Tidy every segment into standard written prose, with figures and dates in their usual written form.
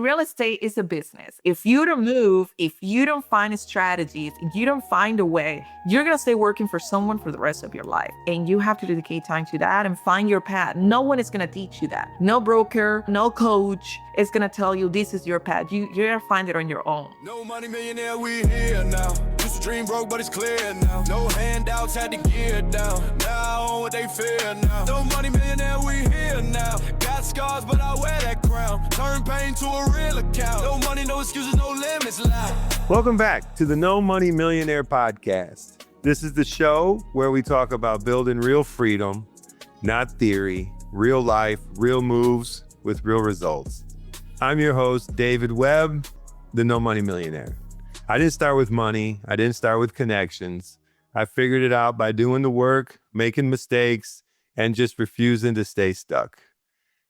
real estate is a business. If you don't move, if you don't find strategies, if you don't find a way, you're going to stay working for someone for the rest of your life. And you have to dedicate time to that and find your path. No one is going to teach you that. No broker, no coach is going to tell you this is your path. You're going to find it on your own. No money millionaire, we here now. Used to dream broke, but it's clear now. No handouts, had to gear down. Now what they fear now. No money millionaire, we here now. Got scars, but I wear that crown. Turn pain to a real account. No money, no excuses, no limits loud. Welcome back to the No Money Millionaire Podcast. This is the show where we talk about building real freedom, not theory, real life, real moves with real results. I'm your host, David Webb, the No Money Millionaire. I didn't start with money. I didn't start with connections. I figured it out by doing the work, making mistakes, and just refusing to stay stuck.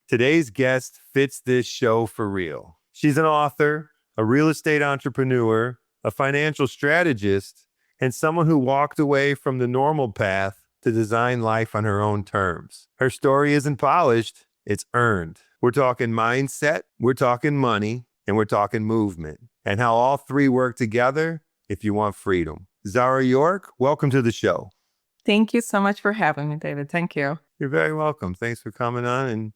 Today's guest fits this show for real. She's an author, a real estate entrepreneur, a financial strategist, and someone who walked away from the normal path to design life on her own terms. Her story isn't polished, it's earned. We're talking mindset, we're talking money, and we're talking movement, and how all three work together if you want freedom. Zhara York, welcome to the show. Thank you so much for having me, David. Thank you. You're very welcome. Thanks for coming on and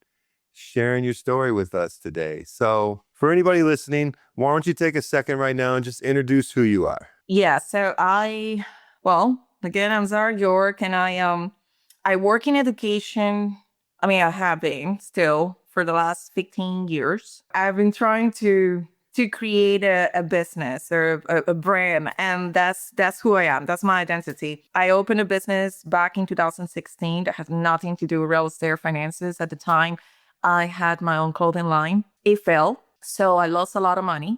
sharing your story with us today. So for anybody listening, why don't you take a second right now and just introduce who you are? Yeah, so again, I'm Zhara York, and I work in education. I have been still for the last 15 years. I've been trying to create a business or a brand, and that's who I am. That's my identity. I opened a business back in 2016 that has nothing to do with real estate or finances. At the time, I had my own clothing line. It failed, so I lost a lot of money.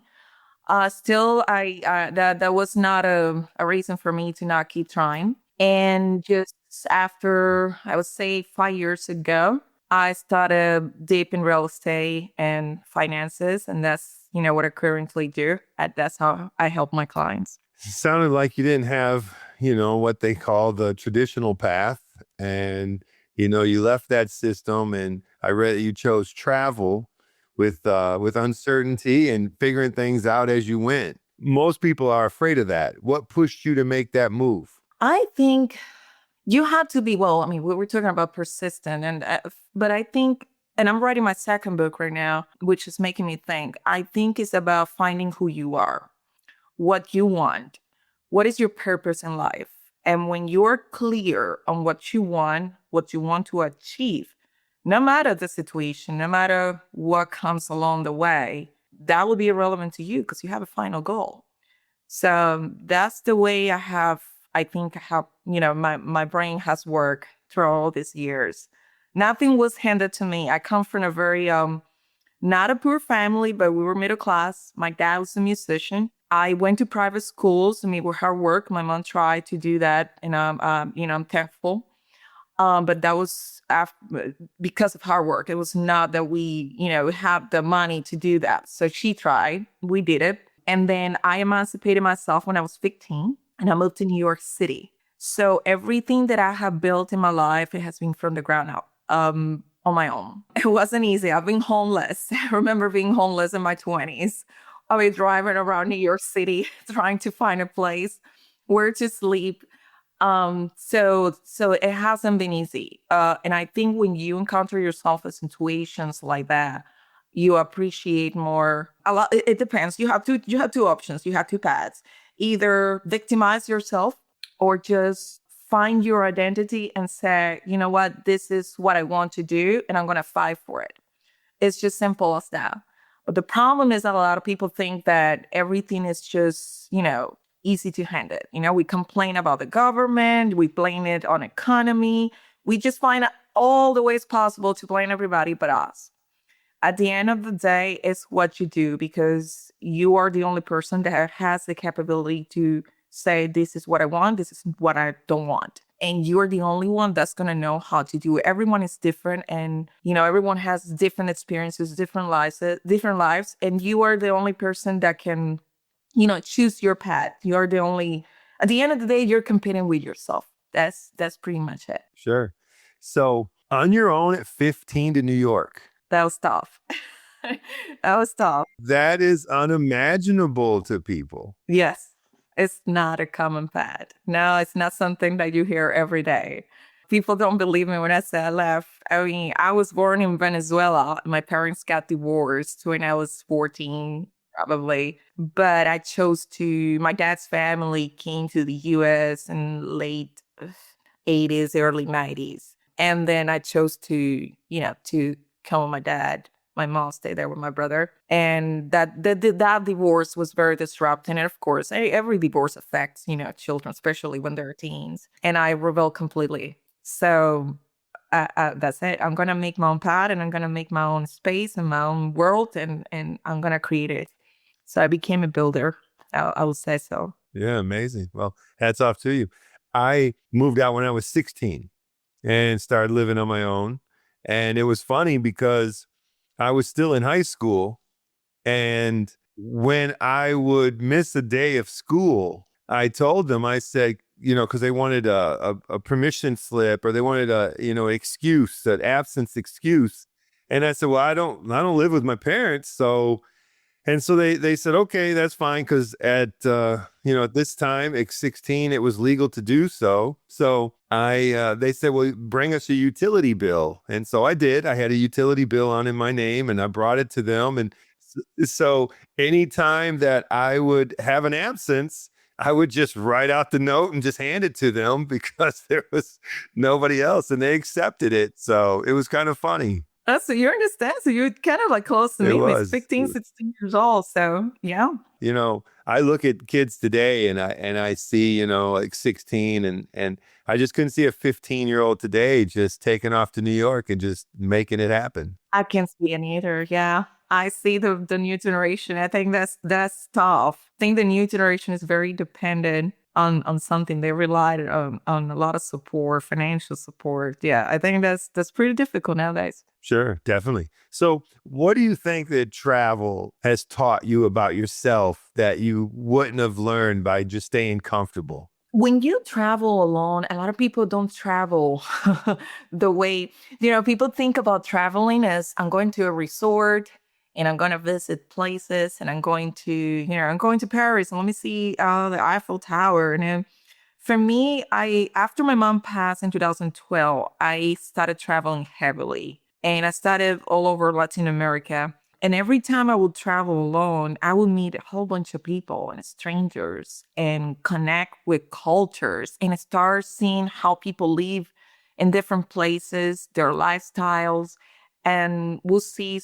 That was not a reason for me to not keep trying. And just after, I would say 5 years ago, I started deep in real estate and finances, and that's what I currently do. That's how I help my clients. It sounded like you didn't have, what they call the traditional path, and you left that system, and I read that you chose travel with uncertainty and figuring things out as you went. Most people are afraid of that. What pushed you to make that move? I think you have to be, we were talking about persistent, but I think, and I'm writing my second book right now, which is making me think. I think it's about finding who you are, what you want, what is your purpose in life. And when you're clear on what you want to achieve, no matter the situation, no matter what comes along the way, that will be irrelevant to you because you have a final goal. So that's the way I think how my brain has worked through all these years. Nothing was handed to me. I come from a very, not a poor family, but we were middle class. My dad was a musician. I went to private schools. With hard work, my mom tried to do that, and I'm thankful. But that was because of hard work. It was not that we, have the money to do that. So she tried. We did it. And then I emancipated myself when I was 15, and I moved to New York City. So everything that I have built in my life, it has been from the ground up, on my own. It wasn't easy. I've been homeless. I remember being homeless in my 20s. I was driving around New York City trying to find a place where to sleep. So it hasn't been easy. And I think when you encounter yourself in situations like that, you appreciate more. A lot. It depends. You have two options. You have two paths. Either victimize yourself or just find your identity and say, you know what, this is what I want to do, and I'm going to fight for it. It's just simple as that. But the problem is that a lot of people think that everything is just, easy to handle. We complain about the government. We blame it on economy. We just find all the ways possible to blame everybody but us. At the end of the day, it's what you do, because you are the only person that has the capability to say, this is what I want, this is what I don't want. And you're the only one that's going to know how to do it. Everyone is different, and, everyone has different experiences, different lives. And you are the only person that can, choose your path. You're the only, at the end of the day, you're competing with yourself. That's pretty much it. Sure. So on your own at 15 to New York. That was tough. That was tough. That is unimaginable to people. Yes, it's not a common fad. No, it's not something that you hear every day. People don't believe me when I say I left. I mean, I was born in Venezuela. My parents got divorced when I was 14, probably. But I chose to, my dad's family came to the US in late 80s, early 90s. And then I chose to come with my dad. My mom stayed there with my brother, and that divorce was very disrupting. And of course, every divorce affects children, especially when they're teens. And I rebelled completely. So that's it. I'm gonna make my own path, and I'm gonna make my own space and my own world, and I'm gonna create it. So I became a builder. I would say so. Yeah, amazing. Well, hats off to you. I moved out when I was 16 and started living on my own. And it was funny because I was still in high school. And when I would miss a day of school, I told them, I said, because they wanted a permission slip, or they wanted excuse, an absence excuse. And I said, well, I don't live with my parents. So they said, okay, that's fine. Cause at this time at 16, it was legal to do so. So they said, well, bring us a utility bill. And so I did. I had a utility bill on in my name, and I brought it to them. And so anytime that I would have an absence, I would just write out the note and just hand it to them because there was nobody else, and they accepted it. So it was kind of funny. Oh, so you understand. So you're kind of like close to It me. was. He's 15, 16 years old. So yeah. I look at kids today, and I see, like 16, and I just couldn't see a 15-year-old today just taking off to New York and just making it happen. I can't see it either. Yeah. I see the new generation. I think that's tough. I think the new generation is very dependent on something. They relied on a lot of support, financial support. Yeah, I think that's pretty difficult nowadays. Sure, definitely. So what do you think that travel has taught you about yourself that you wouldn't have learned by just staying comfortable? When you travel alone, a lot of people don't travel the way, people think about traveling as I'm going to a resort and I'm going to visit places, and I'm going to Paris and let me see the Eiffel Tower. And then for me, after my mom passed in 2012, I started traveling heavily, and I started all over Latin America. And every time I would travel alone, I would meet a whole bunch of people and strangers and connect with cultures and start seeing how people live in different places, their lifestyles. And we'll see,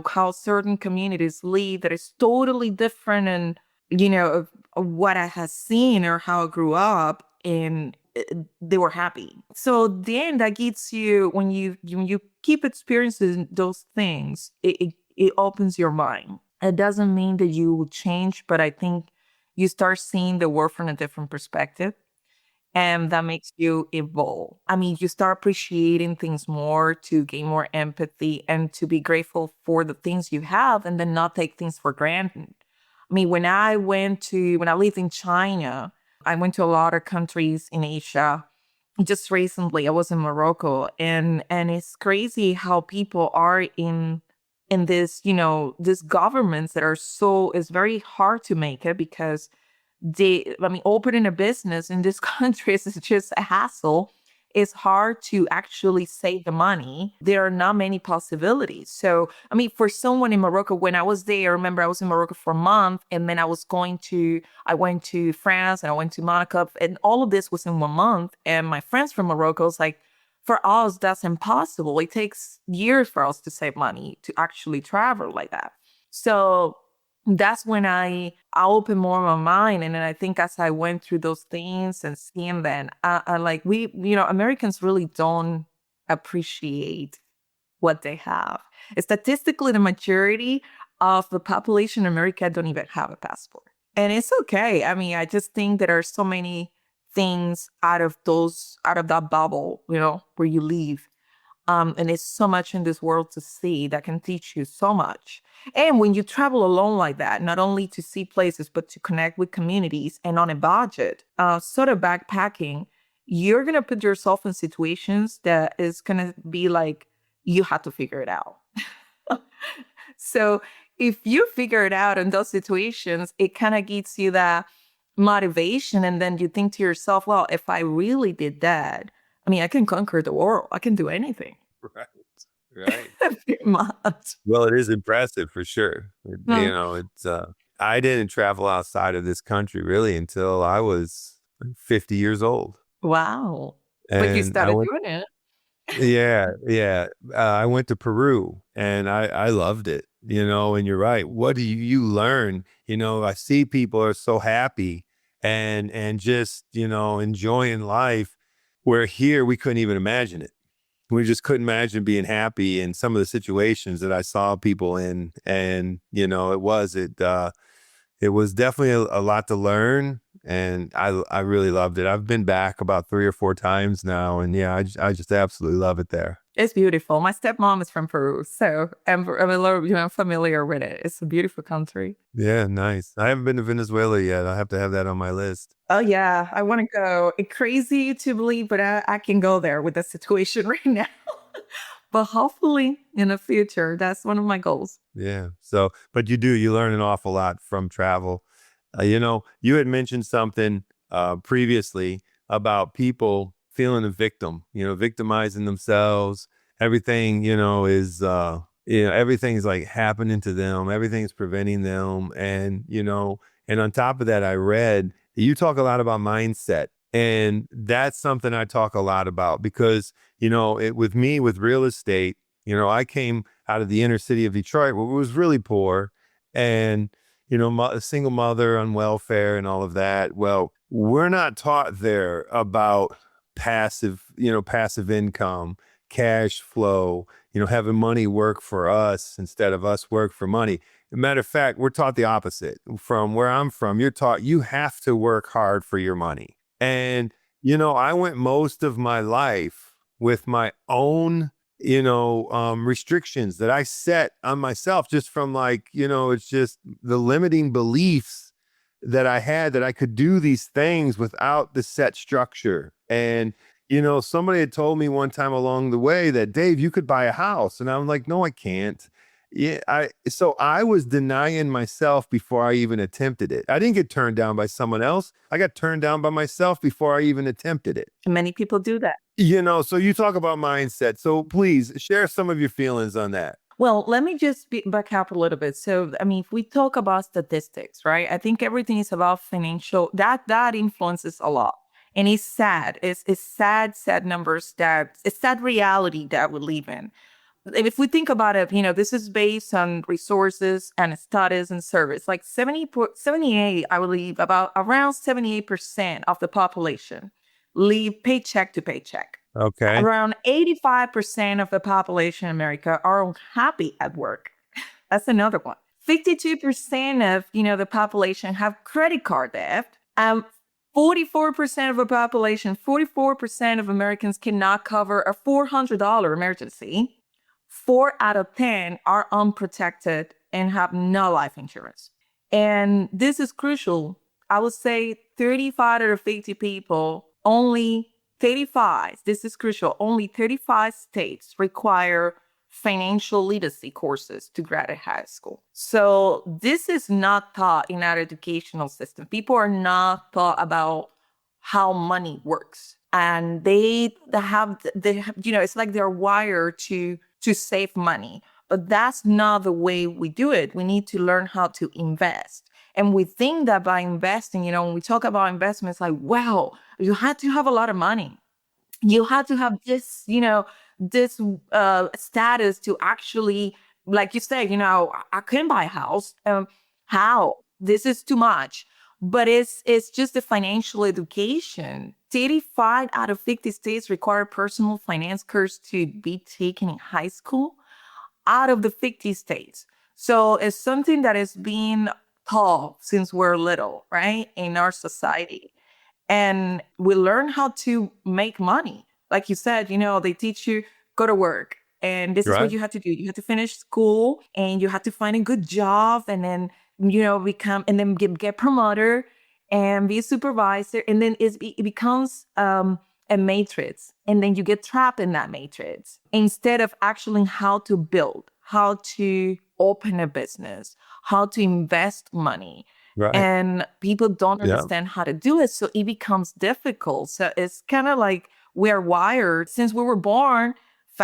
how certain communities live that is totally different, and, of what I had seen or how I grew up, and they were happy. So then that gets you, when you keep experiencing those things, it opens your mind. It doesn't mean that you will change, but I think you start seeing the world from a different perspective, and that makes you evolve. I mean, you start appreciating things more, to gain more empathy, and to be grateful for the things you have, and then not take things for granted. I mean, when I lived in China, I went to a lot of countries in Asia. Just recently, I was in Morocco, and it's crazy how people are in this, these governments that are it's very hard to make it, because opening a business in this country is just a hassle. It's hard to actually save the money. There are not many possibilities. So, for someone in Morocco, when I was there, I remember I was in Morocco for a month, and then I went to France, and I went to Monaco, and all of this was in 1 month. And my friends from Morocco was like, for us, that's impossible. It takes years for us to save money to actually travel like that. So that's when I opened more my mind. And then I think as I went through those things and seeing them, Americans really don't appreciate what they have. Statistically, the majority of the population in America don't even have a passport. And it's okay. I just think there are so many things out of that bubble, where you live. And there's so much in this world to see that can teach you so much. And when you travel alone like that, not only to see places, but to connect with communities and on a budget, sort of backpacking, you're going to put yourself in situations that is going to be like, you have to figure it out. So if you figure it out in those situations, it kind of gives you that motivation. And then you think to yourself, well, if I really did that, I mean, I can conquer the world. I can do anything. Right. Right. Pretty much. Well, it is impressive for sure. Hmm. It's I didn't travel outside of this country really until I was 50 years old. Wow. But you And I started went, doing it. yeah, yeah. I went to Peru and I loved it, and you're right. What do you learn? I see people are so happy and just, enjoying life, where here we couldn't even imagine it. We just couldn't imagine being happy in some of the situations that I saw people in. And, it was definitely a lot to learn. And I really loved it. I've been back about 3 or 4 times now. And yeah, I just absolutely love it there. It's beautiful. My stepmom is from Peru, so I'm a little, familiar with it. It's a beautiful country. Yeah, nice. I haven't been to Venezuela yet. I have to have that on my list. Oh yeah, I want to go. It's crazy to believe, but I can go there with the situation right now. But hopefully in the future, that's one of my goals. Yeah. So, but you learn an awful lot from travel. You had mentioned something previously about people feeling a victim, victimizing themselves. Everything, everything's like happening to them. Everything's preventing them. And on top of that, I read you talk a lot about mindset. And that's something I talk a lot about because, with me, with real estate, I came out of the inner city of Detroit, where it was really poor. And a single mother on welfare and all of that. Well, we're not taught there about passive income, cash flow, having money work for us instead of us work for money. As a matter of fact, we're taught the opposite. From where I'm from, you're taught you have to work hard for your money. And, I went most of my life with my own restrictions that I set on myself, just from it's just the limiting beliefs that I had that I could do these things without the set structure. And, somebody had told me one time along the way that, Dave, you could buy a house. And I'm like, no, I can't. So I was denying myself before I even attempted it. I didn't get turned down by someone else. I got turned down by myself before I even attempted it. Many people do that. So you talk about mindset. So please share some of your feelings on that. Well, let me just back up a little bit. So, I mean, if we talk about statistics, right? I think everything is about financial. That influences a lot. And it's sad. It's sad numbers it's sad reality that we live in. If we think about it, this is based on resources and studies and surveys. Like 78, I believe, about around 78% of the population live paycheck to paycheck. Okay. Around 85% of the population in America are unhappy at work. That's another one. 52% of, the population have credit card debt. 44% of the population, 44% of Americans cannot cover a $400 emergency. 4 out of 10 are unprotected and have no life insurance. And this is crucial. I would say 35 out of 50 people, only 35, this is crucial, only 35 states require financial literacy courses to graduate high school. So this is not taught in our educational system. People are not taught about how money works. And they have, it's like they're wired to save money. But that's not the way we do it. We need to learn how to invest. And we think that by investing, when we talk about investments, like, wow, you had to have a lot of money. You had to have this, this status to actually, like you said, I can buy a house. How? This is too much. But it's just the financial education. 35 out of 50 states require personal finance course to be taken in high school out of the 50 states. So it's something that is being taught since we're little, right, in our society. And we learn how to make money. Like you said, they teach you, go to work. And this is what you have to do. You have to finish school and you have to find a good job and then, become, and then get promoted and be a supervisor. And then it becomes a matrix. And then you get trapped in that matrix instead of actually how to build, how to open a business, how to invest money. Right. And people don't Yeah. understand how to do it. So it becomes difficult. So it's kind of like we're wired since we were born,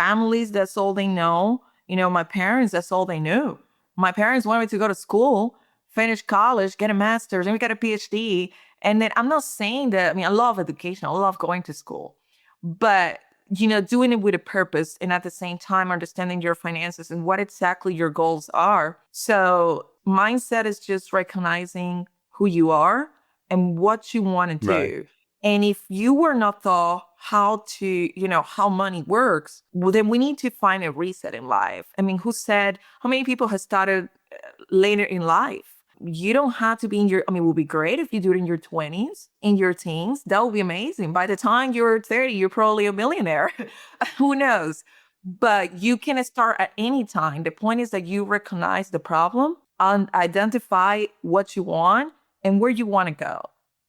families, that's all they know. My parents, that's all they knew. My parents wanted me to go to school, finish college, get a master's, and we got a PhD. And then I'm not saying that, I love education. I love going to school. But, doing it with a purpose and at the same time understanding your finances and what exactly your goals are. So mindset is just recognizing who you are and what you want to Right. do. And if you were not taught how to, how money works, well, then we need to find a reset in life. Who said, how many people have started later in life? You don't have to be it would be great if you do it in your 20s, in your teens. That would be amazing. By the time you're 30, you're probably a millionaire. Who knows? But you can start at any time. The point is that you recognize the problem and identify what you want and where you want to go.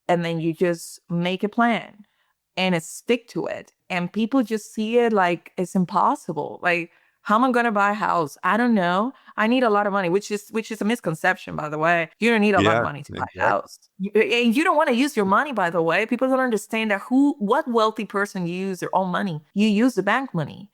And then you just make a plan and stick to it. And people just see it like it's impossible. Like, how am I going to buy a house? I don't know. I need a lot of money, which is a misconception, by the way. You don't need a lot of Yeah. money to buy a Exactly. house. And you don't want to use your money, by the way. People don't understand that what wealthy person use their own money. You use the bank money.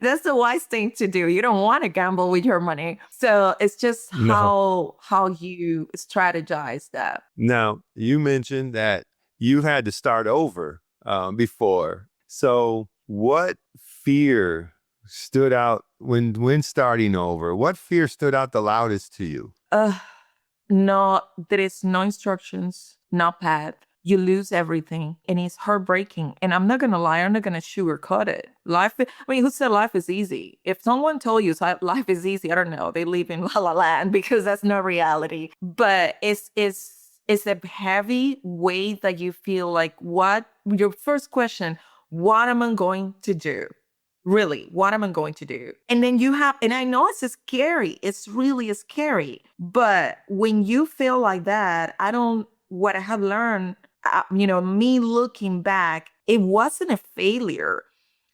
That's the wise thing to do. You don't want to gamble with your money. So it's just No. how you strategize that. Now, you mentioned that you had to start over before. So what fear stood out when starting over? What fear stood out the loudest to you? No, there is no instructions, no path. You lose everything and it's heartbreaking. And I'm not going to lie, I'm not going to sugarcoat it. Who said life is easy? If someone told you life is easy, I don't know, they live in La La Land because that's not reality. But it's a heavy weight that you feel like, your first question, what am I going to do? Really, what am I going to do? And then and I know it's scary. It's really scary. But when you feel like that, what I have learned, me looking back, it wasn't a failure.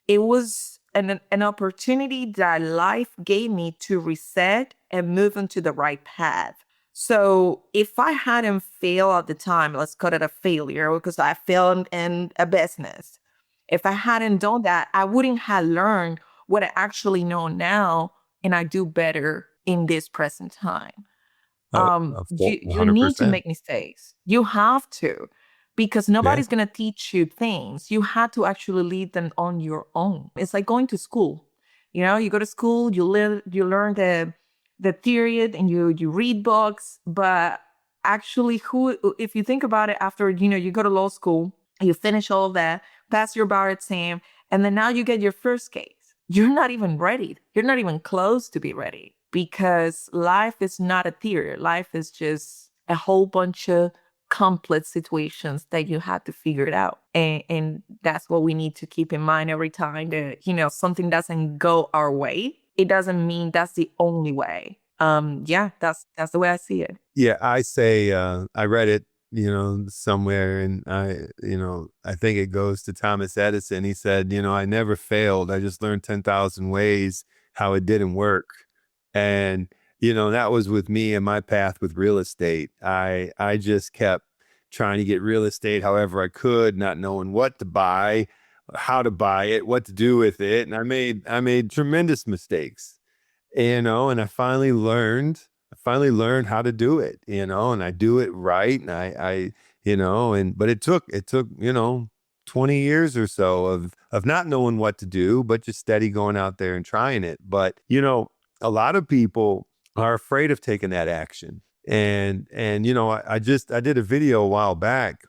It was an opportunity that life gave me to reset and move into the right path. So if I hadn't failed at the time, let's call it a failure because I failed in a business. If I hadn't done that, I wouldn't have learned what I actually know now, and I do better in this present time. You need to 100%. make mistakes. You have to, because Yeah. nobody's going to teach you things. You have to actually lead them on your own. It's like going to school. You go to school, you learn the theory and you read books, but actually if you think about it, after, you go to law school, you finish all of that, pass your bar exam, and then now you get your first case. You're not even ready. You're not even close to be ready because life is not a theory. Life is just a whole bunch of complex situations that you have to figure it out. And that's what we need to keep in mind every time that, something doesn't go our way. It doesn't mean that's the only way. That's the way I see it. Yeah, I say I read it, somewhere, and I think it goes to Thomas Edison. He said, I never failed. I just learned 10,000 ways how it didn't work. And that was with me and my path with real estate. I just kept trying to get real estate however I could, not knowing what to buy, how to buy it, what to do with it, and I made tremendous mistakes. And I finally learned how to do it, and I do it right. And but it took 20 years or so of not knowing what to do, but just steady going out there and trying it. But, a lot of people are afraid of taking that action. And I did a video a while back,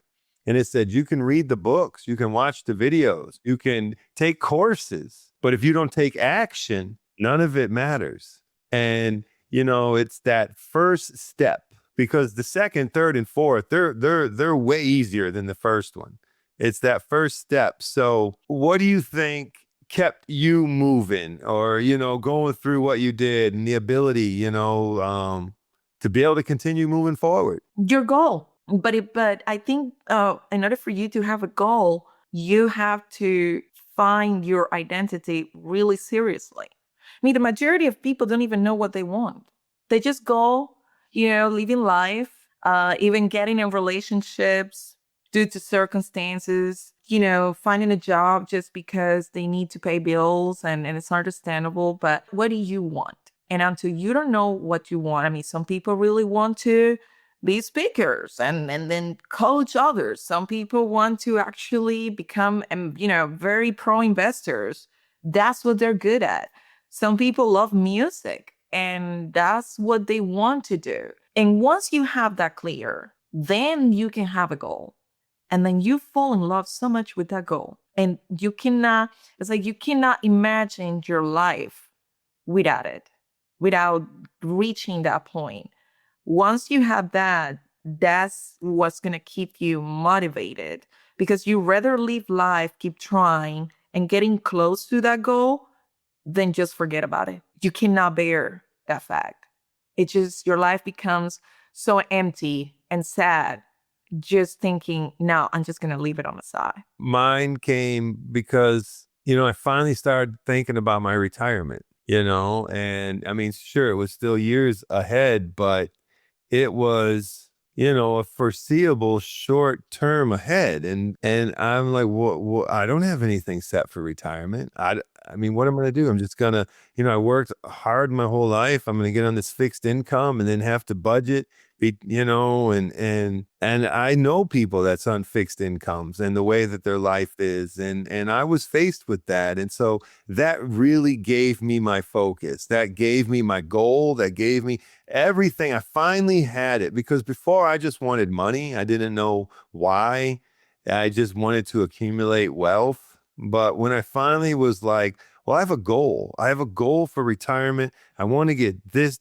and it said, you can read the books, you can watch the videos, you can take courses, but if you don't take action, none of it matters. And, it's that first step, because the second, third, and fourth, they're way easier than the first one. It's that first step. So what do you think kept you moving, or, going through what you did, and the ability, to be able to continue moving forward? Your goal. But I think in order for you to have a goal, you have to find your identity really seriously. mean, the majority of people don't even know what they want. They just go, living life, even getting in relationships due to circumstances, finding a job just because they need to pay bills, and it's understandable. But what do you want? And until you don't know what you want, I mean, some people really want to be speakers and then coach others. Some people want to actually become, very pro investors. That's what they're good at. Some people love music and that's what they want to do. And once you have that clear, then you can have a goal. And then you fall in love so much with that goal. And it's like you cannot imagine your life without it, without reaching that point. Once you have that, that's what's going to keep you motivated, because you rather live life, keep trying and getting close to that goal than just forget about it. You cannot bear that fact. It just, your life becomes so empty and sad just thinking, no, I'm just going to leave it on the side. Mine came because, I finally started thinking about my retirement, and I mean, sure, it was still years ahead, but it was, a foreseeable short term ahead. And I'm like, well, I don't have anything set for retirement. I mean, what am I going to do? I'm just going to, I worked hard my whole life. I'm going to get on this fixed income and then have to budget, and I know people that's on fixed incomes and the way that their life is. And I was faced with that. And so that really gave me my focus. That gave me my goal. That gave me everything. I finally had it, because before I just wanted money. I didn't know why. I just wanted to accumulate wealth. But when I finally was like, well, I have a goal. I have a goal for retirement. I want to get this,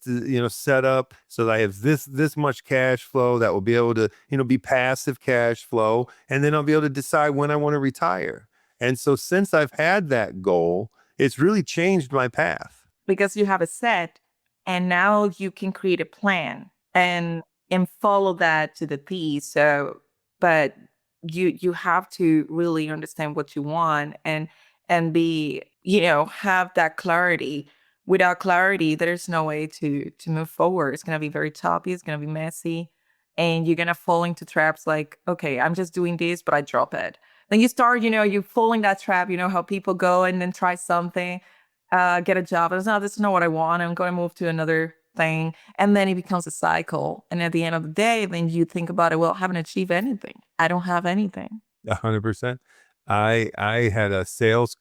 set up so that I have this much cash flow that will be able to, be passive cash flow. And then I'll be able to decide when I want to retire. And so since I've had that goal, it's really changed my path. Because you have a set, and now you can create a plan and follow that to the T. So, but you have to really understand what you want and be, have that clarity. Without clarity, there's no way to move forward. It's going to be very choppy. It's going to be messy. And you're going to fall into traps like, okay, I'm just doing this, but I drop it. Then you start, you fall in that trap, how people go and then try something, get a job. And no, this is not what I want. I'm going to move to another thing. And then it becomes a cycle. And at the end of the day, then you think about it, well, I haven't achieved anything. I don't have anything. 100%. I had a sales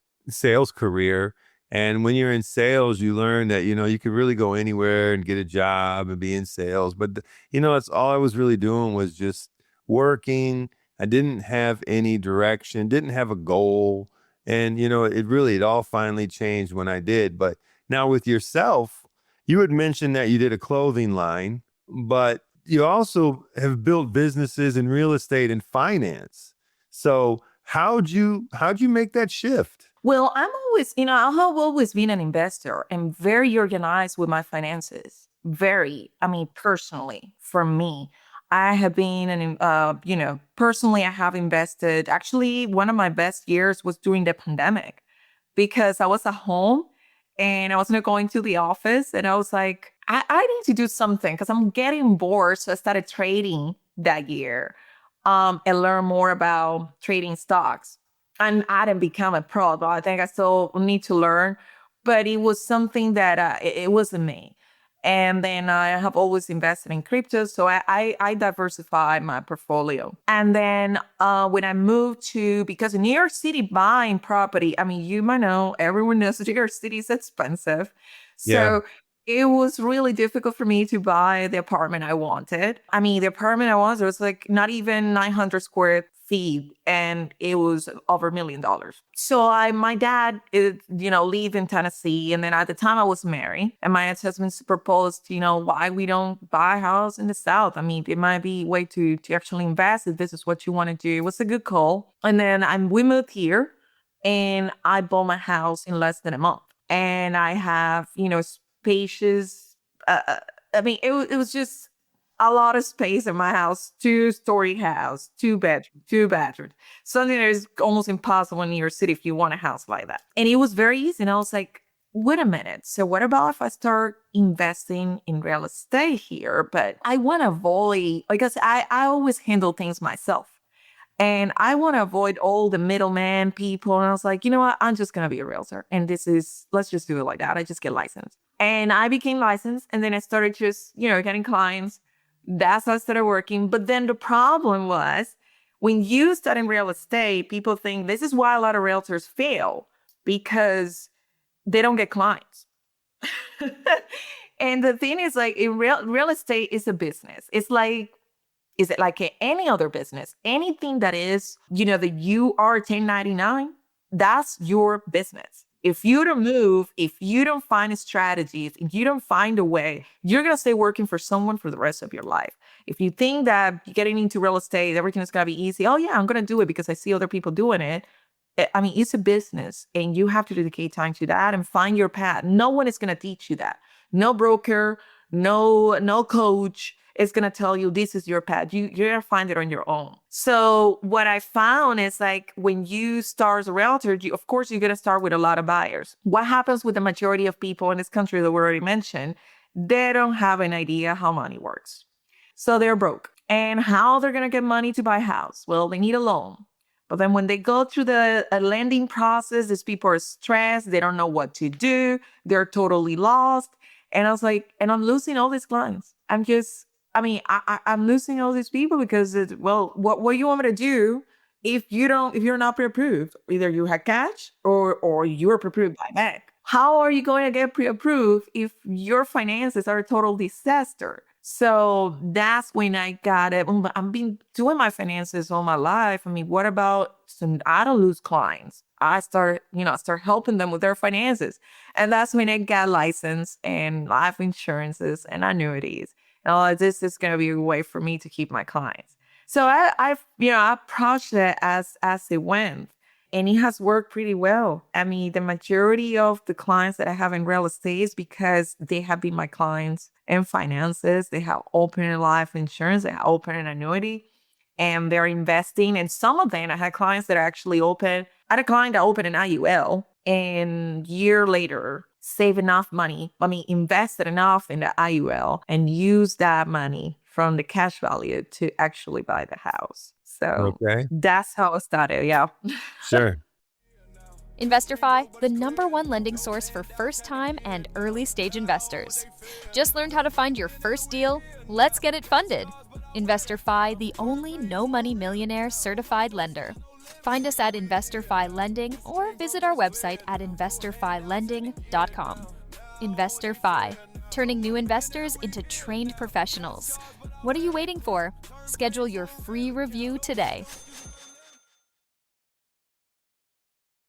career. And when you're in sales, you learn that, you can really go anywhere and get a job and be in sales. But, that's all I was really doing was just working. I didn't have any direction, didn't have a goal. And, it all finally changed when I did. But now with yourself, you had mentioned that you did a clothing line, but you also have built businesses in real estate and finance. So how'd you make that shift? Well, I have always been an investor and very organized with my finances. Personally, for me, I have been, personally, I have invested. Actually, one of my best years was during the pandemic, because I was at home and I wasn't going to the office. And I was like, I need to do something because I'm getting bored. So I started trading that year and learn more about trading stocks. And I didn't become a pro, but I think I still need to learn. But it was something that it wasn't me. And then I have always invested in crypto. So I diversified my portfolio. And then when I moved because in New York City, buying property, you might know, everyone knows New York City is expensive. So it was really difficult for me to buy the apartment I wanted. The apartment I wanted was like not even 900 square feet, and it was over $1 million. So my dad, live in Tennessee. And then at the time I was married, and my ex-husband proposed, why we don't buy a house in the South. It might be a way to actually invest if this is what you want to do. It was a good call. And then we moved here, and I bought my house in less than a month. And I have, spacious, it was just a lot of space in my house, 2-story house, 2 bedroom. Something that is almost impossible in New York City if you want a house like that. And it was very easy. And I was like, wait a minute. So what about if I start investing in real estate here? But I want to avoid, because I always handle things myself. And I want to avoid all the middleman people. And I was like, you know what? I'm just going to be a realtor. And let's just do it like that. I just get licensed. And I became licensed. And then I started just, getting clients. That's how I started working. But then the problem was when you start in real estate, people think this is why a lot of realtors fail, because they don't get clients. And the thing is, like, in real estate is a business. Is it like any other business? Anything that is, that you are 1099, that's your business. If you don't move, if you don't find strategies, if you don't find a way, you're going to stay working for someone for the rest of your life. If you think that getting into real estate, everything is going to be easy. Oh yeah, I'm going to do it because I see other people doing it. I mean, it's a business and you have to dedicate time to that and find your path. No one is going to teach you that. No broker, no coach is going to tell you this is your path. You're going to find it on your own. So what I found is, like, when you start as a realtor, of course, you're going to start with a lot of buyers. What happens with the majority of people in this country that we already mentioned? They don't have an idea how money works. So they're broke. And how they're going to get money to buy a house? Well, they need a loan. But then when they go through the lending process, these people are stressed. They don't know what to do. They're totally lost. And I was like, and I'm losing all these clients. I'm losing all these people because what you want me to do if you're not pre-approved? Either you have cash or you're pre-approved by bank. How are you going to get pre-approved if your finances are a total disaster? So that's when I got it. I've been doing my finances all my life. I mean, what about some, I don't lose clients. I start helping them with their finances. And that's when I got licensed and life insurances and annuities. Oh, this is going to be a way for me to keep my clients. So I approached it as it went, and it has worked pretty well. I mean, the majority of the clients that I have in real estate is because they have been my clients in finances. They have opened a life insurance, they have opened an annuity, and they're investing. And some of them, I had clients that actually opened. I had a client that opened an IUL, and year later, save enough money. Invested enough in the IUL and use that money from the cash value to actually buy the house. So That's how it started. Yeah. Sure. InvestorFi, the #1 lending source for first-time and early-stage investors. Just learned how to find your first deal? Let's get it funded. InvestorFi, the only No Money Millionaire certified lender. Find us at InvestorFi Lending or visit our website at investorfilending.com. InvestorFi, turning new investors into trained professionals. What are you waiting for? Schedule your free review today.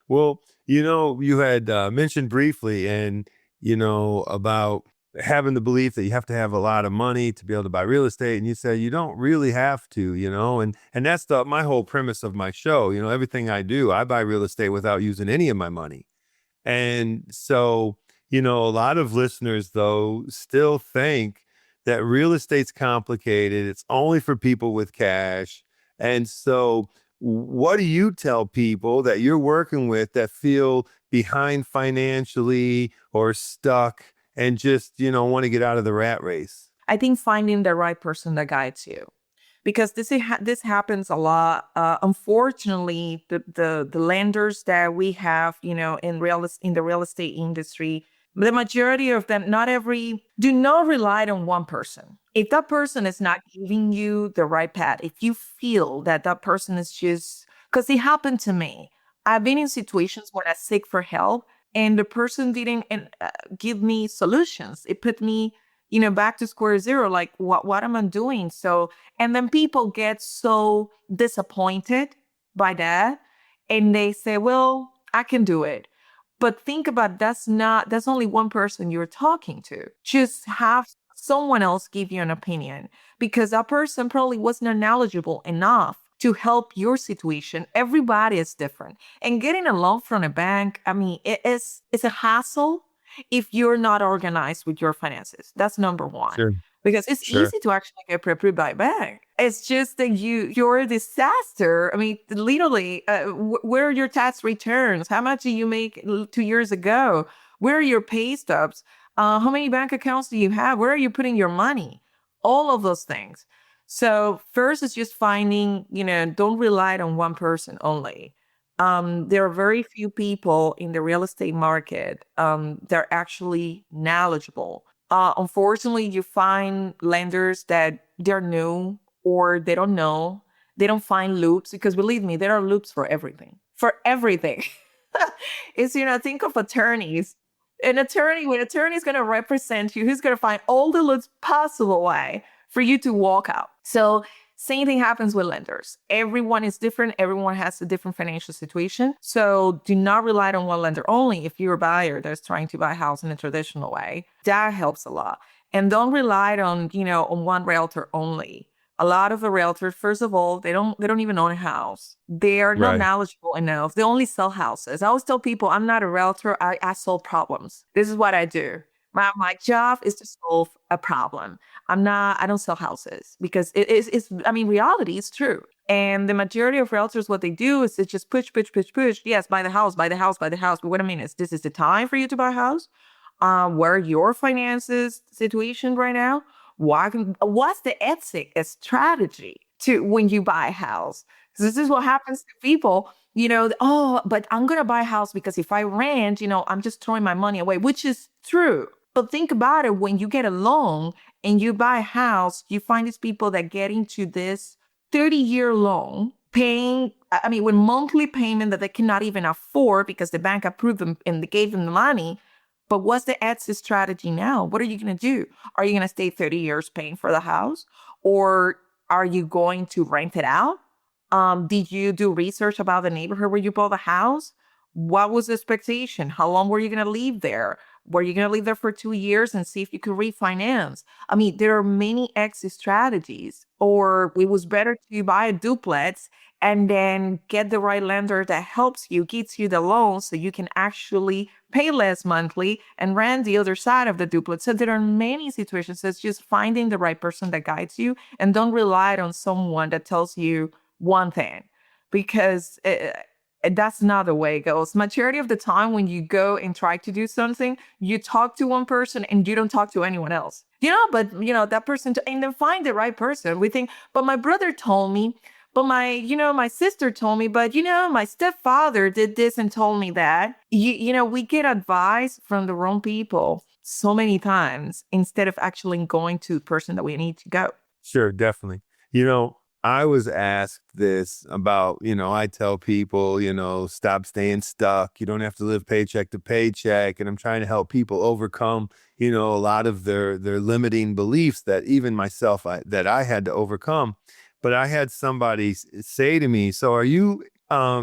Well, you had mentioned briefly about having the belief that you have to have a lot of money to be able to buy real estate. And you said you don't really have to, and that's my whole premise of my show. Everything I do, I buy real estate without using any of my money. And so, a lot of listeners, though, still think that real estate's complicated. It's only for people with cash. And so what do you tell people that you're working with that feel behind financially or stuck and just, want to get out of the rat race? I think finding the right person that guides you, because this happens a lot. Unfortunately, the lenders that we have, in the real estate industry, the majority of them, do not rely on one person. If that person is not giving you the right path, if you feel that person is just, because it happened to me. I've been in situations where I seek for help and the person didn't give me solutions. It put me, back to square zero. Like, what am I doing? So, and then people get so disappointed by that and they say, well, I can do it. But think about, that's only one person you're talking to. Just have someone else give you an opinion, because that person probably was not knowledgeable enough to help your situation. Everybody is different. And getting a loan from a bank, it's a hassle if you're not organized with your finances. That's number one. Sure. Because it's easy to actually get pre-approved by a bank. It's just that you're a disaster. Literally, where are your tax returns? How much did you make 2 years ago? Where are your pay stubs? How many bank accounts do you have? Where are you putting your money? All of those things. So first is just finding, don't rely on one person only. There are very few people in the real estate market that are actually knowledgeable. Unfortunately, you find lenders that they're new or they don't know. They don't find loops because believe me, there are loops for everything. For everything. It's, think of attorneys. When an attorney is going to represent you, he's going to find all the loops possible way for you to walk out. So same thing happens with lenders. Everyone is different. Everyone has a different financial situation. So do not rely on one lender only. If you're a buyer that's trying to buy a house in a traditional way, that helps a lot. And don't rely on, on one realtor only. A lot of the realtors, first of all, they don't even own a house. They are not knowledgeable enough. They only sell houses. I always tell people, I'm not a realtor. I solve problems. This is what I do. My job is to solve a problem. I don't sell houses because reality is true. And the majority of realtors, what they do is they just push. Yes, buy the house, buy the house, buy the house. But what I mean is, this is the time for you to buy a house. Where are your finances situation right now? What's the exit strategy to when you buy a house? This is what happens to people, but I'm going to buy a house because if I rent, I'm just throwing my money away, which is true. But think about it. When you get a loan and you buy a house, you find these people that get into this 30-year loan paying, with monthly payment that they cannot even afford because the bank approved them and they gave them the money. But what's the exit strategy now? What are you going to do? Are you going to stay 30 years paying for the house? Or are you going to rent it out? Did you do research about the neighborhood where you bought the house? What was the expectation? How long were you going to live there? Were you going to live there for 2 years and see if you could refinance? There are many exit strategies. Or it was better to buy a duplex and then get the right lender that helps you, gets you the loan so you can actually pay less monthly and rent the other side of the duplex. So there are many situations. It's just finding the right person that guides you and don't rely on someone that tells you one thing because that's not the way it goes. Majority of the time when you go and try to do something, you talk to one person and you don't talk to anyone else. But that person, and then find the right person. We think, but my brother told me, but my sister told me, but my stepfather did this and told me that. We get advice from the wrong people so many times instead of actually going to the person that we need to go. Sure, definitely. I was asked this about, I tell people, stop staying stuck. You don't have to live paycheck to paycheck. And I'm trying to help people overcome, a lot of their limiting beliefs that even myself, that I had to overcome. But I had somebody say to me, so are you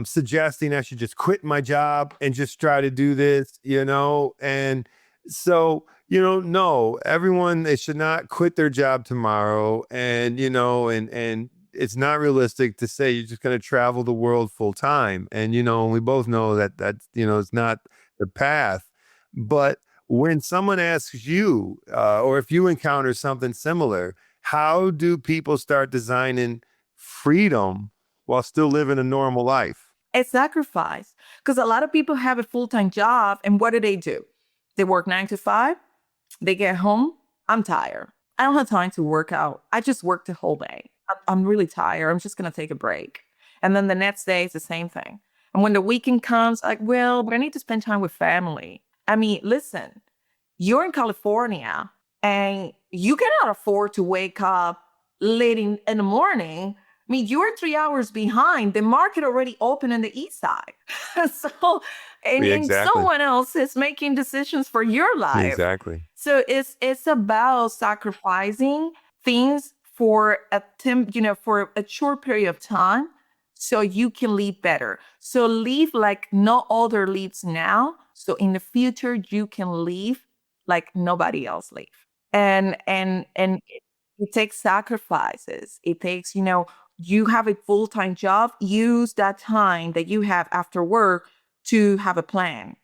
suggesting I should just quit my job and just try to do this, And so, no, everyone, they should not quit their job tomorrow. And, and it's not realistic to say you're just going to travel the world full time. And, we both know that it's not the path. But when someone asks you, or if you encounter something similar, how do people start designing freedom while still living a normal life? A sacrifice. Because a lot of people have a full-time job. And what do? They work 9 to 5. They get home. I'm tired. I don't have time to work out. I just work the whole day. I'm really tired. I'm just going to take a break. And then the next day is the same thing. And when the weekend comes, but I need to spend time with family. Listen, you're in California and you cannot afford to wake up late in the morning. You're 3 hours behind. The market already opened on the east side. And someone else is making decisions for your life. Exactly. So it's about sacrificing things for for a short period of time so you can live better. So live like no other lives now. So in the future, you can live like nobody else live. And it takes sacrifices. It takes, you have a full-time job, use that time that you have after work to have a plan.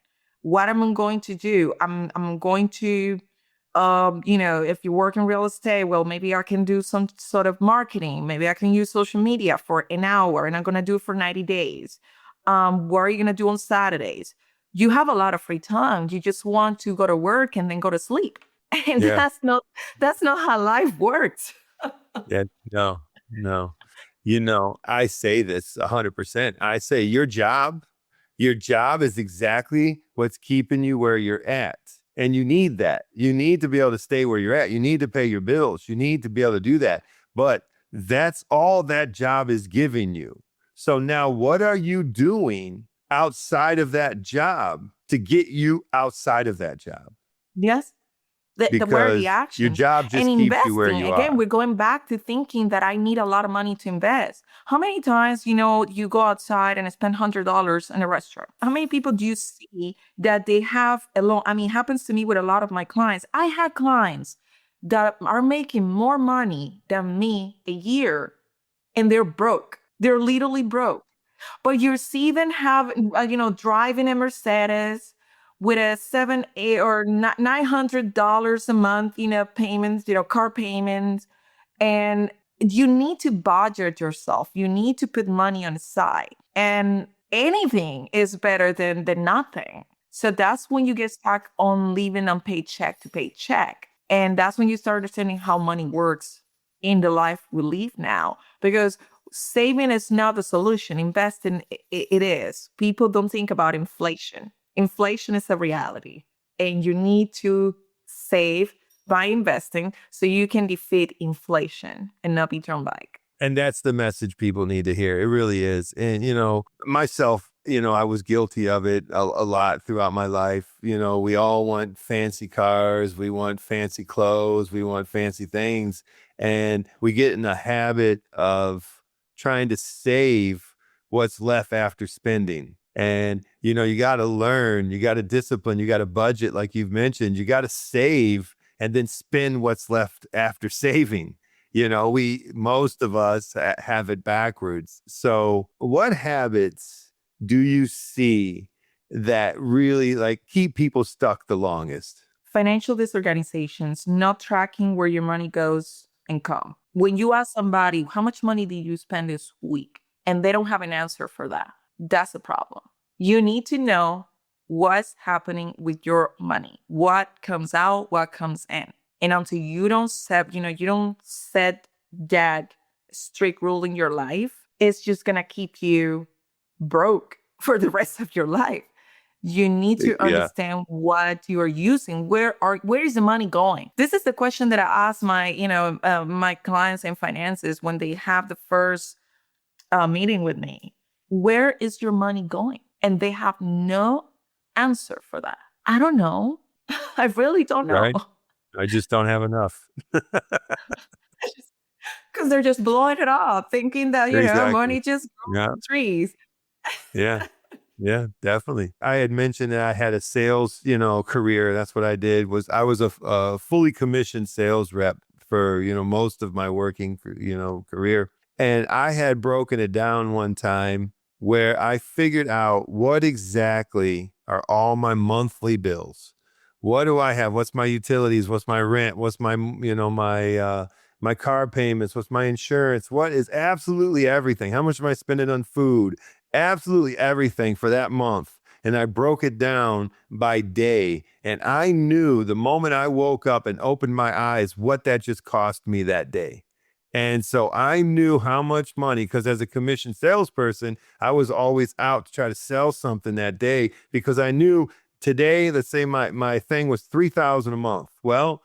What am I going to do? I'm going to, if you work in real estate, well, maybe I can do some sort of marketing. Maybe I can use social media for an hour and I'm going to do it for 90 days. What are you going to do on Saturdays? You have a lot of free time. You just want to go to work and then go to sleep. And Yeah. that's not how life works. Yeah. No, no. I say this 100%. I say your job is exactly what's keeping you where you're at. And you need that. You need to be able to stay where you're at. You need to pay your bills. You need to be able to do that. But that's all that job is giving you. So now what are you doing outside of that job to get you outside of that job? Yes. Where are the Because your actions? job And just keeps you where investing, you again, are. we're going back to thinking that I need a lot of money to invest. How many times, you go outside and spend $100 in a restaurant? How many people do you see that they have a loan? I mean, it happens to me with a lot of my clients. I had clients that are making more money than me a year, and they're broke. They're literally broke. But you see them driving a Mercedes with a 900 dollars a month, payments, car payments. And you need to budget yourself. You need to put money on the side. And anything is better than nothing. So that's when you get stuck on living on paycheck to paycheck. And that's when you start understanding how money works in the life we live now. Because saving is not the solution. Investing, it is. People don't think about inflation. Inflation is a reality, and you need to save by investing so you can defeat inflation and not be thrown back. And that's the message people need to hear. It really is. And, myself, I was guilty of it a lot throughout my life. We all want fancy cars. We want fancy clothes. We want fancy things. And we get in the habit of trying to save what's left after spending. And, you got to learn, you got to discipline, you got to budget, like you've mentioned, you got to save and then spend what's left after saving. Most of us have it backwards. So what habits do you see that really keep people stuck the longest? Financial disorganizations, not tracking where your money goes and come. When you ask somebody, how much money did you spend this week? And they don't have an answer for that. That's a problem. You need to know what's happening with your money, what comes out, what comes in. And until you don't set that strict rule in your life, it's just going to keep you broke for the rest of your life. You need to understand what you are using. Where is the money going? This is the question that I ask my clients in finances when they have the first meeting with me. Where is your money going? And they have no answer for that. I don't know. I really don't know. Right? I just don't have enough. Because they're just blowing it off, thinking that, Exactly. money just grows on trees. Yeah. Yeah, definitely. I had mentioned that I had a sales, career. That's what I did. I was a fully commissioned sales rep for, most of my working, career. And I had broken it down one time where I figured out what exactly are all my monthly bills. What do I have? What's my utilities? What's my rent? What's my, my car payments? What's my insurance? What is absolutely everything? How much am I spending on food? Absolutely everything for that month. And I broke it down by day. And I knew the moment I woke up and opened my eyes, what that just cost me that day. And so I knew how much money, because as a commissioned salesperson, I was always out to try to sell something that day, because I knew today, let's say my thing was $3,000 a month. Well,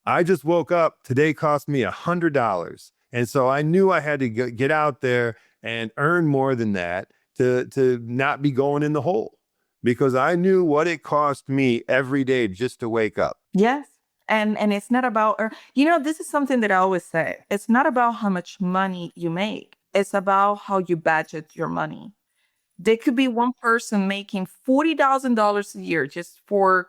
I just woke up, today cost me $100. And so I knew I had to get out there and earn more than that to not be going in the hole, because I knew what it cost me every day just to wake up. Yes. And it's not about, this is something that I always say. It's not about how much money you make. It's about how you budget your money. There could be one person making $40,000 a year, just for,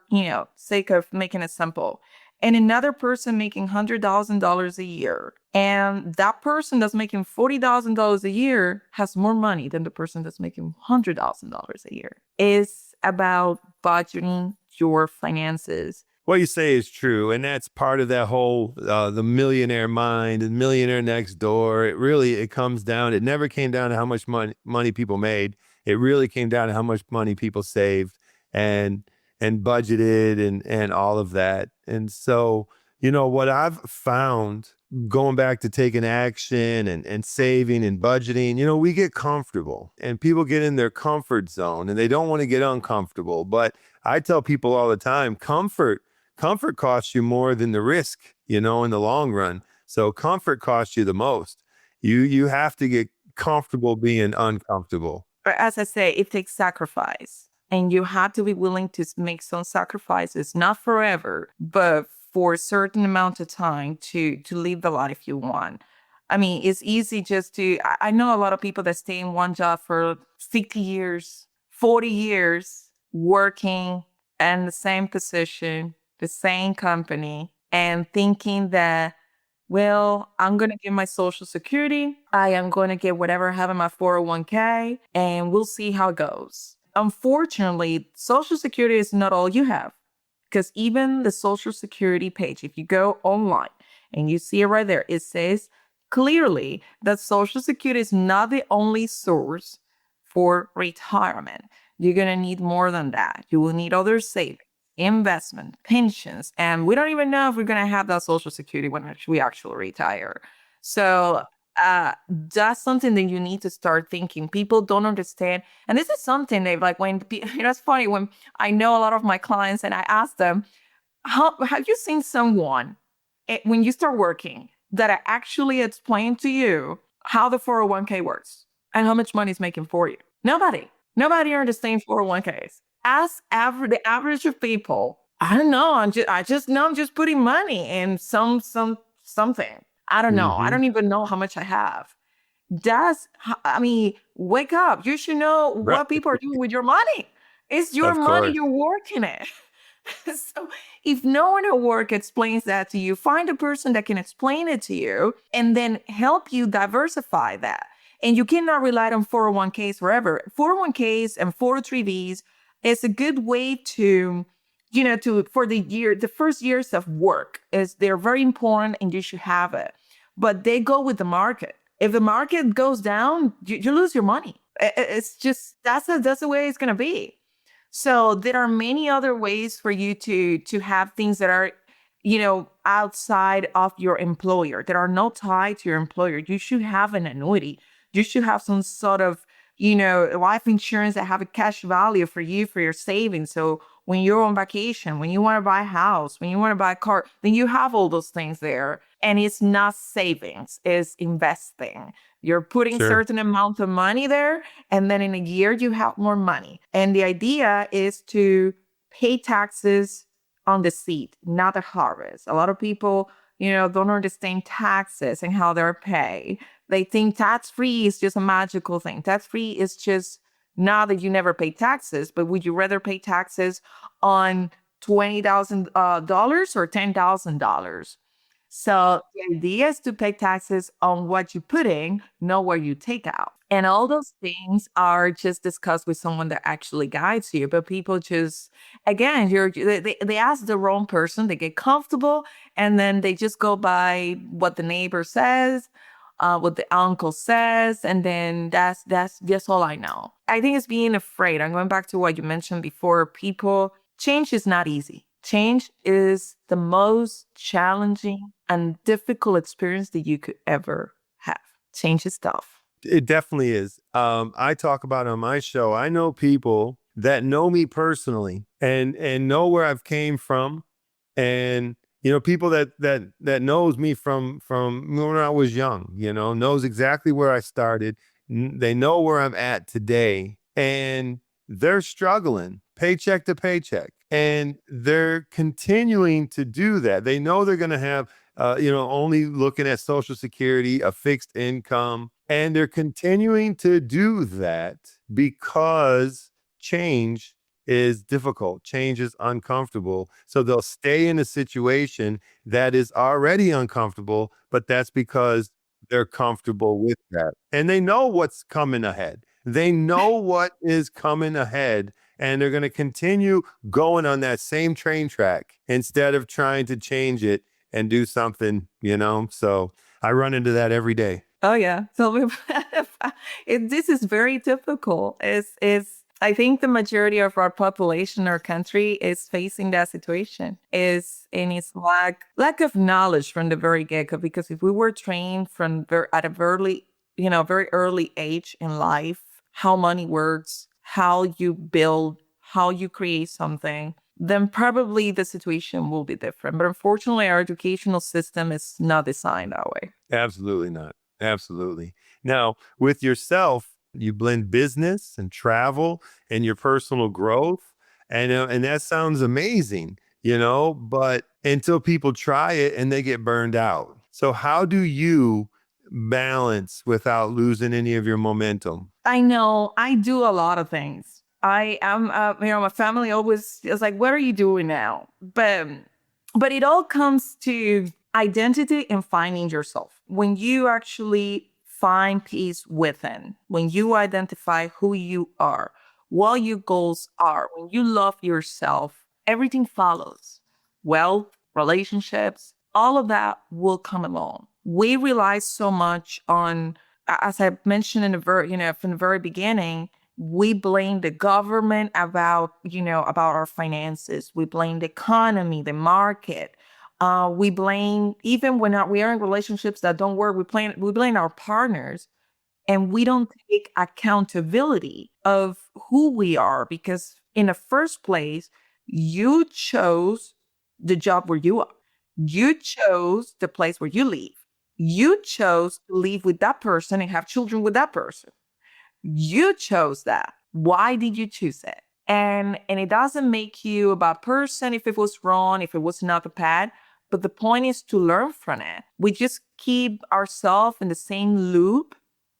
sake of making it simple, and another person making $100,000 a year. And that person that's making $40,000 a year has more money than the person that's making $100,000 a year. It's about budgeting your finances. What you say is true. And that's part of that whole, the millionaire mind and millionaire next door. It comes down, it never came down to how much money people made. It really came down to how much money people saved. and budgeted and all of that. And so, what I've found going back to taking action and saving and budgeting, we get comfortable and people get in their comfort zone and they don't want to get uncomfortable. But I tell people all the time, comfort costs you more than the risk, in the long run. So comfort costs you the most. You have to get comfortable being uncomfortable. But as I say, it takes sacrifice. And you have to be willing to make some sacrifices, not forever, but for a certain amount of time to live the life you want. I mean, it's easy just to, I know a lot of people that stay in one job for 50 years, 40 years, working in the same position, the same company, and thinking that, well, I'm going to get my Social Security. I am going to get whatever I have in my 401k, and we'll see how it goes. Unfortunately, Social Security is not all you have, because even the Social Security page, if you go online and you see it right there, it says clearly that Social Security is not the only source for retirement. You're going to need more than that. You will need other savings, investment, pensions, and we don't even know if we're going to have that Social Security when we actually retire. So that's something that you need to start thinking. People don't understand. And this is something they've like when, it's funny when I know a lot of my clients and I ask them, have you seen someone when you start working that actually explain to you how the 401k works and how much money is making for you? Nobody understands 401ks. Ask the average of people. I don't know. I just know I'm just putting money in something. I don't know. I don't even know how much I have. Wake up. You should know what people are doing with your money. It's your money. You're working it. So if no one at work explains that to you, find a person that can explain it to you and then help you diversify that. And you cannot rely on 401ks forever. 401ks and 403bs is a good way to for the first years of work is they're very important and you should have it. But they go with the market. If the market goes down, you lose your money. It's just, that's the way it's going to be. So there are many other ways for you to have things that are, outside of your employer, that are not tied to your employer. You should have an annuity. You should have some sort of, life insurance that have a cash value for you, for your savings. So when you're on vacation, when you want to buy a house, when you want to buy a car, then you have all those things there. And it's not savings, it's investing. You're putting certain amount of money there, and then in a year you have more money. And the idea is to pay taxes on the seed, not the harvest. A lot of people, don't understand taxes and how they're paid. They think tax-free is just a magical thing. Tax-free is just not that you never pay taxes, but would you rather pay taxes on $20,000 or $10,000? So the idea is to pay taxes on what you put in, not what you take out. And all those things are just discussed with someone that actually guides you. But people just, again, they ask the wrong person, they get comfortable, and then they just go by what the neighbor says, what the uncle says, and then that's all I know. I think it's being afraid. I'm going back to what you mentioned before. Change is not easy. Change is the most challenging and difficult experience that you could ever have. Change is tough. It definitely is. I talk about on my show, I know people that know me personally and know where I've came from, and people that knows me from when I was young, knows exactly where I started. They know where I'm at today, and they're struggling paycheck to paycheck, and they're continuing to do that. They know they're going to have, only looking at Social Security, a fixed income, and they're continuing to do that because change is difficult. Change is uncomfortable. So they'll stay in a situation that is already uncomfortable, but that's because they're comfortable with that. And they know what's coming ahead. They know what is coming ahead, and they're going to continue going on that same train track instead of trying to change it and do something, So I run into that every day. Oh, yeah. So this is very difficult. It's I think the majority of our population or country is facing that situation and it's lack of knowledge from the very get-go. Because if we were trained from at a very early age in life, how money works, how you build, how you create something, then probably the situation will be different. But unfortunately, our educational system is not designed that way. Absolutely not. Absolutely. Now, with yourself, you blend business and travel and your personal growth. And that sounds amazing, but until people try it and they get burned out. So how do you balance without losing any of your momentum? I know I do a lot of things. I am, my family always is like, "What are you doing now?" But it all comes to identity and finding yourself. When you actually find peace within, when you identify who you are, what your goals are, when you love yourself, everything follows. Wealth, relationships, all of that will come along. We rely so much on, as I mentioned from the very beginning, we blame the government about our finances. We blame the economy, the market. We blame, even when we are in relationships that don't work, we blame our partners, and we don't take accountability of who we are, because in the first place, you chose the job where you are. You chose the place where you live. You chose to live with that person and have children with that person. You chose that. Why did you choose it? And it doesn't make you a bad person if it was wrong, if it was not the path. But the point is to learn from it. We just keep ourselves in the same loop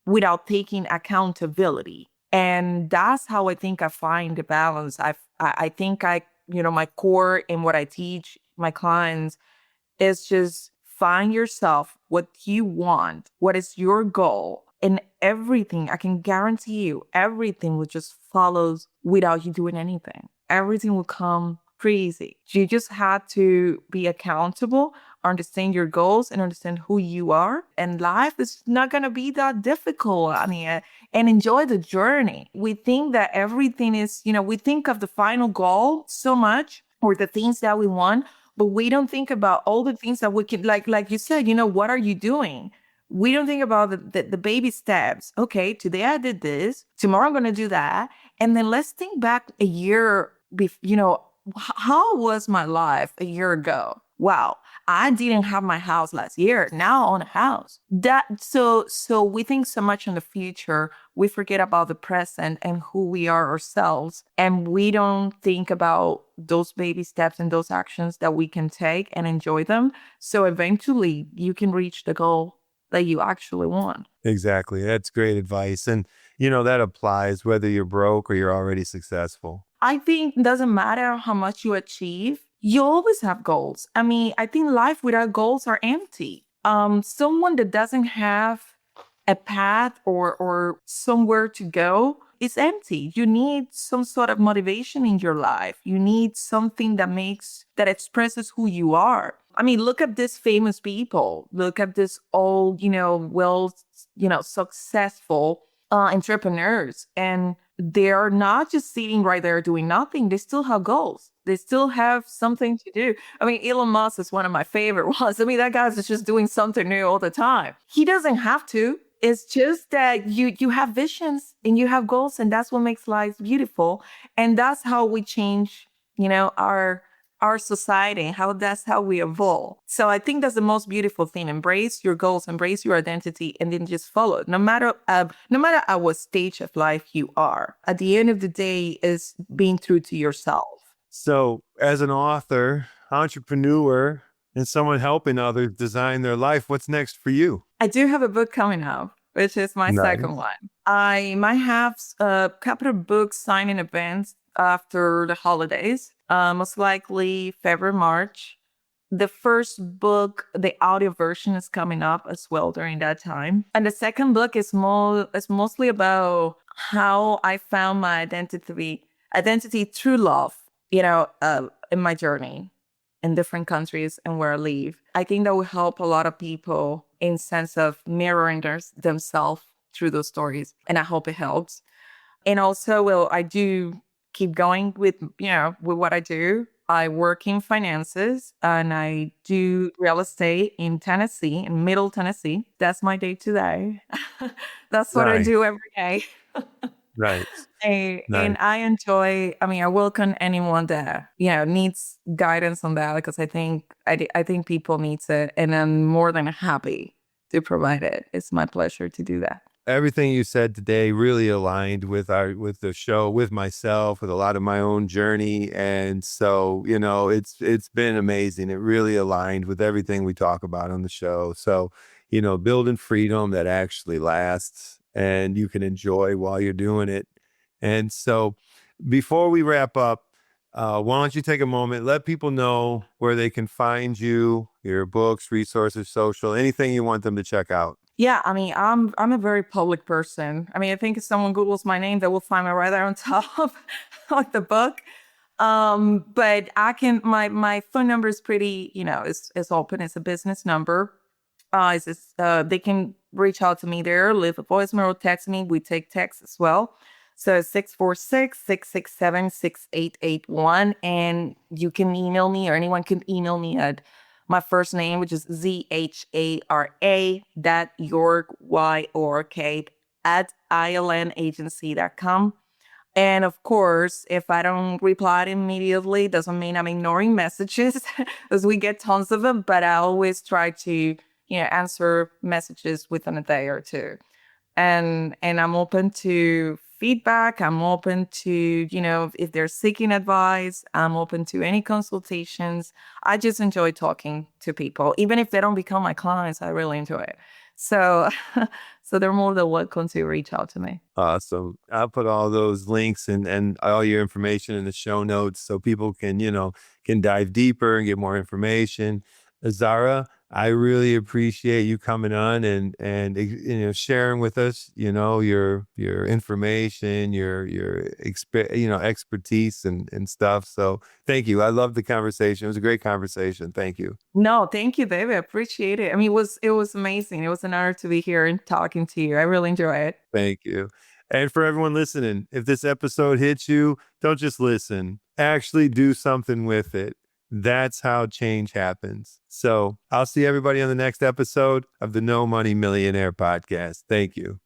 without taking accountability. And that's how I think I find the balance. I think my core in what I teach my clients is just find yourself, what you want, what is your goal, and everything, I can guarantee you, everything will just follows without you doing anything. Everything will come pretty easy. You just have to be accountable, understand your goals, and understand who you are. And life is not going to be that difficult. I mean, and enjoy the journey. We think that everything is, we think of the final goal so much, or the things that we want, but we don't think about all the things that we can, like you said, what are you doing? We don't think about the baby steps. Okay, today I did this. Tomorrow I'm going to do that. And then let's think back a year, how was my life a year ago? Wow, I didn't have my house last year. Now I own a house. So we think so much in the future, we forget about the present and who we are ourselves. And we don't think about those baby steps and those actions that we can take and enjoy them. So eventually you can reach the goal that you actually want. Exactly. That's great advice. And, that applies whether you're broke or you're already successful. I think it doesn't matter how much you achieve, you always have goals. I mean, I think life without goals are empty. Someone that doesn't have a path or somewhere to go is empty. You need some sort of motivation in your life. You need something that expresses who you are. I mean, look at these famous people. Look at this old, successful entrepreneurs. And they are not just sitting right there doing nothing. They still have goals. They still have something to do. I mean, Elon Musk is one of my favorite ones. I mean, that guy's just doing something new all the time. He doesn't have to. It's just that you have visions and you have goals, and that's what makes life beautiful. And that's how we change, our society, that's how we evolve. So I think that's the most beautiful thing. Embrace your goals, embrace your identity, and then just follow it. No matter at what stage of life you are. At the end of the day, is being true to yourself. So as an author, entrepreneur, and someone helping others design their life, what's next for you? I do have a book coming out, which is my second one. I might have a couple of books signed in advance after the holidays, most likely February, March. The first book, the audio version, is coming up as well during that time. And the second book is mostly about how I found my identity through love, in my journey in different countries and where I live. I think that will help a lot of people in sense of mirroring themselves through those stories. And I hope it helps. And also, well, I do keep going with, with what I do. I work in finances and I do real estate in Tennessee, in Middle Tennessee. That's my day to day. That's what I Nice, do every day. nice, And nice. I enjoy, I mean, I welcome anyone that, needs guidance on that because I think people need it. And I'm more than happy to provide it. It's my pleasure to do that. Everything you said today really aligned with the show, with myself, with a lot of my own journey. And so, it's been amazing. It really aligned with everything we talk about on the show. So, building freedom that actually lasts and you can enjoy while you're doing it. And so before we wrap up, why don't you take a moment, let people know where they can find you, your books, resources, social, anything you want them to check out. Yeah, I mean, I'm a very public person. I mean, I think if someone Googles my name, they will find me right there on top of the book. But my phone number is pretty, it's open. It's a business number. They can reach out to me there, leave a voicemail or text me. We take text as well. So 646-667-6881. And you can email me or anyone can email me at my first name, which is Zhara York, York at ilnagency.com. And of course, if I don't reply immediately, doesn't mean I'm ignoring messages because we get tons of them, but I always try to, answer messages within a day or two. And I'm open to feedback. I'm open to, if they're seeking advice, I'm open to any consultations. I just enjoy talking to people. Even if they don't become my clients, I really enjoy it. So so they're more than welcome to reach out to me. Awesome. I'll put all those links and all your information in the show notes so people can dive deeper and get more information. Zhara, I really appreciate you coming on and sharing with us, your information, your expertise and stuff. So thank you. I love the conversation. It was a great conversation. Thank you. No, thank you, David. I appreciate it. I mean, it was amazing. It was an honor to be here and talking to you. I really enjoy it. Thank you. And for everyone listening, if this episode hits you, don't just listen. Actually do something with it. That's how change happens. So I'll see everybody on the next episode of the No Money Millionaire Podcast. Thank you.